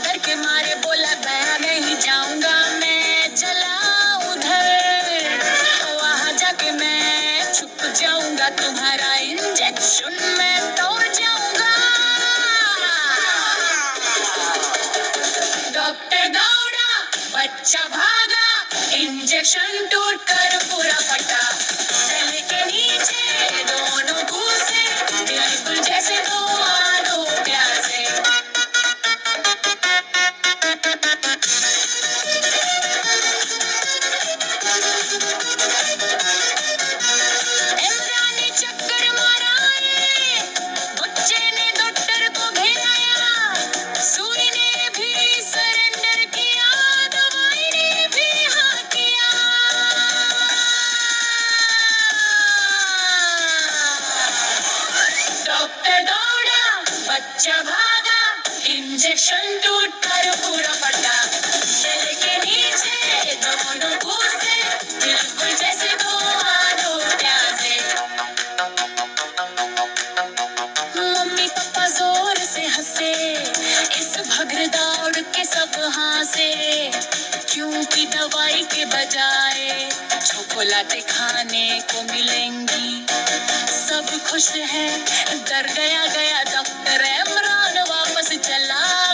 डर के मारे बोला मैं नहीं जाऊंगा, मैं चला उधर। वहां जाके मैं छुप जाऊंगा, तुम्हारा इंजेक्शन मैं तोड़ जाऊंगा। डॉक्टर दौड़ा, बच्चा भागा, इंजेक्शन टूट कर पूरा फटा। गले के नीचे दोनों घुसे, बिल्कुल जैसे दो आलू प्याजे। इमरान ने चक्कर मारा है, बच्चे ने डॉक्टर को घेराया, सुई ने भी सरेंडर किया, दवाई ने भी हाँ किया। डॉक्टर दौड़ा, बच्चा भागा, इंजेक्शन टूट कर पूरा फटा। गले के नीचे दोनों घुसे, बिल्कुल जैसे दो आलू प्याजे। मम्मी पापा जोर से हंसे, इस भगड़ दौड़ के सब हंसे, क्योंकि दवाई के बजाय चॉकलेट खाने को मिलेंगी। सब खुश हैं, डर गया डॉक्टर, इमरान वापस चला